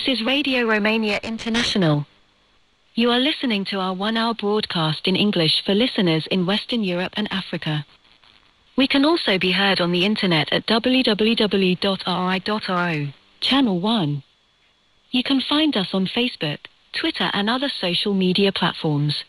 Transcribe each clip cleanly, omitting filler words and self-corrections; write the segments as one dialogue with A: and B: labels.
A: This is Radio Romania International. You are listening to our one-hour broadcast in English for listeners in Western Europe and Africa. We can also be heard on the internet at www.ri.ro, Channel 1. You can find us on Facebook, Twitter and other social media platforms.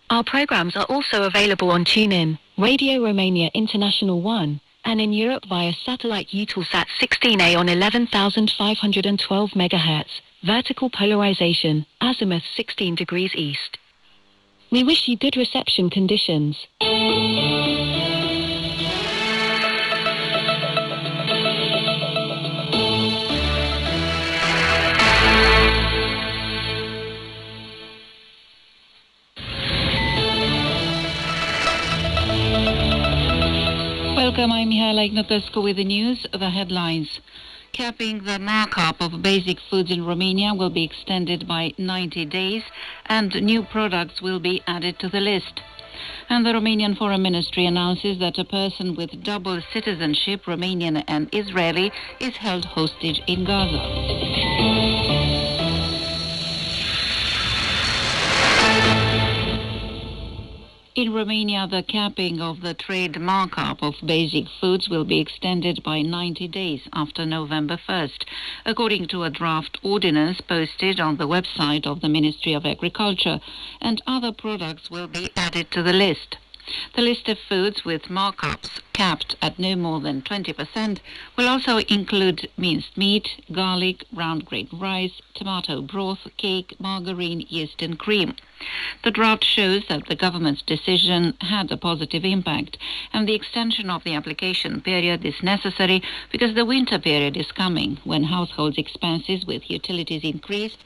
A: Our programs are also available on TuneIn, Radio Romania International 1, and in Europe via satellite Eutelsat 16A on 11,512 MHz, vertical polarization, azimuth 16 degrees east. We wish you good reception conditions.
B: Welcome, I'm Mihaela Ignatescu with the news. The headlines. Capping the markup of basic foods in Romania will be extended by 90 days and new products will be added to the list. And the Romanian Foreign Ministry announces that a person with double citizenship, Romanian and Israeli, is held hostage in Gaza. In Romania, the capping of the trade markup of basic foods will be extended by 90 days after November 1st, according to a draft ordinance posted on the website of the Ministry of Agriculture, and other products will be added to the list. The list of foods with markups capped at no more than 20% will also include minced meat, garlic, round grain rice, tomato broth, cake, margarine, yeast and cream. The draft shows that the government's decision had a positive impact, and the extension of the application period is necessary because the winter period is coming, when household expenses with utilities increase,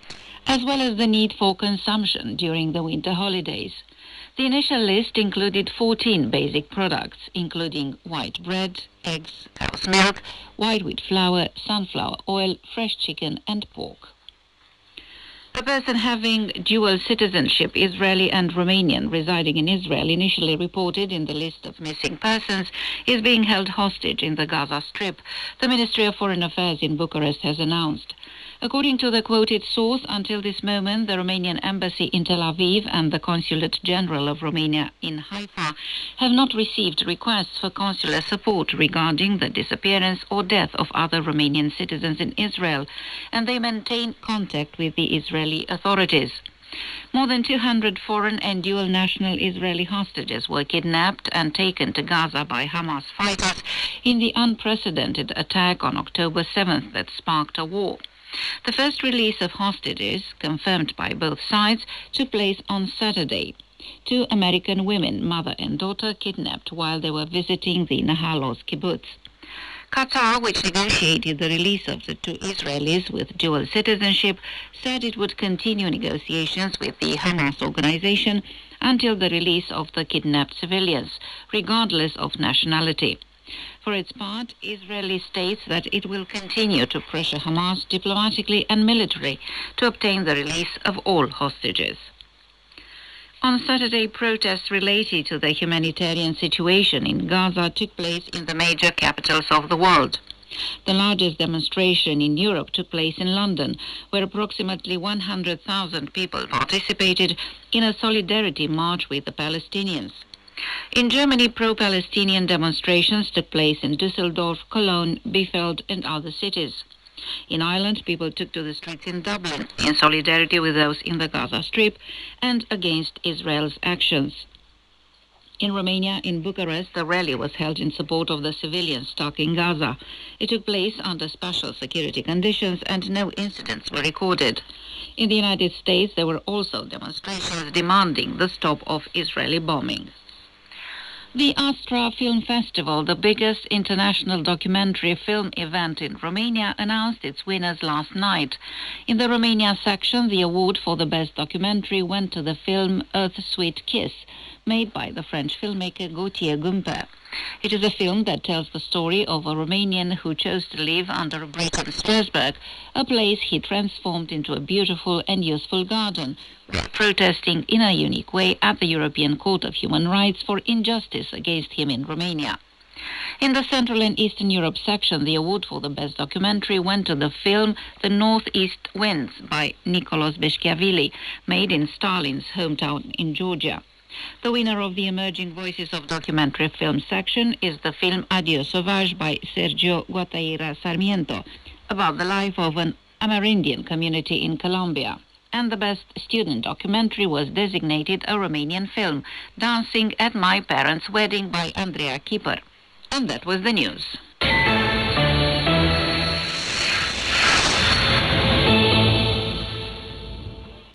B: as well as the need for consumption during the winter holidays. The initial list included 14 basic products, including white bread, eggs, cow's milk, white wheat flour, sunflower oil, fresh chicken and pork. A person having dual citizenship, Israeli and Romanian, residing in Israel, initially reported in the list of missing persons, is being held hostage in the Gaza Strip, the Ministry of Foreign Affairs in Bucharest has announced. According to the quoted source, until this moment, the Romanian embassy in Tel Aviv and the Consulate General of Romania in Haifa have not received requests for consular support regarding the disappearance or death of other Romanian citizens in Israel, and they maintain contact with the Israeli authorities. More than 200 foreign and dual national Israeli hostages were kidnapped and taken to Gaza by Hamas fighters in the unprecedented attack on October 7th that sparked a war. The first release of hostages, confirmed by both sides, took place on Saturday. 2 American women, mother and daughter, kidnapped while they were visiting the Nahalos kibbutz. Qatar, which negotiated the release of the 2 Israelis with dual citizenship, said it would continue negotiations with the Hamas organization until the release of the kidnapped civilians, regardless of nationality. For its part, Israeli states that it will continue to pressure Hamas diplomatically and militarily to obtain the release of all hostages. On Saturday, protests related to the humanitarian situation in Gaza took place in the major capitals of the world. The largest demonstration in Europe took place in London, where approximately 100,000 people participated in a solidarity march with the Palestinians. In Germany, pro-Palestinian demonstrations took place in Düsseldorf, Cologne, Bielefeld and other cities. In Ireland, people took to the streets in Dublin in solidarity with those in the Gaza Strip and against Israel's actions. In Romania, in Bucharest, the rally was held in support of the civilians stuck in Gaza. It took place under special security conditions and no incidents were recorded. In the United States, there were also demonstrations demanding the stop of Israeli bombings. The Astra Film Festival, the biggest international documentary film event in Romania, announced its winners last night. In the Romania section, the award for the best documentary went to the film Earth's Sweet Kiss, made by the French filmmaker Gauthier Gumper. It is a film that tells the story of a Romanian who chose to live under a bridge in Strasbourg, a place he transformed into a beautiful and useful garden, while protesting in a unique way at the European Court of Human Rights for injustice against him in Romania. In the Central and Eastern Europe section, the award for the best documentary went to the film The Northeast Winds by Nicolas Beșchiavili, made in Stalin's hometown in Georgia. The winner of the Emerging Voices of Documentary Film section is the film Adieu Sauvage by Sergio Guataira Sarmiento, about the life of an Amerindian community in Colombia. And the best student documentary was designated a Romanian film, Dancing at My Parents' Wedding by Andreea Kipăr. And that was the news.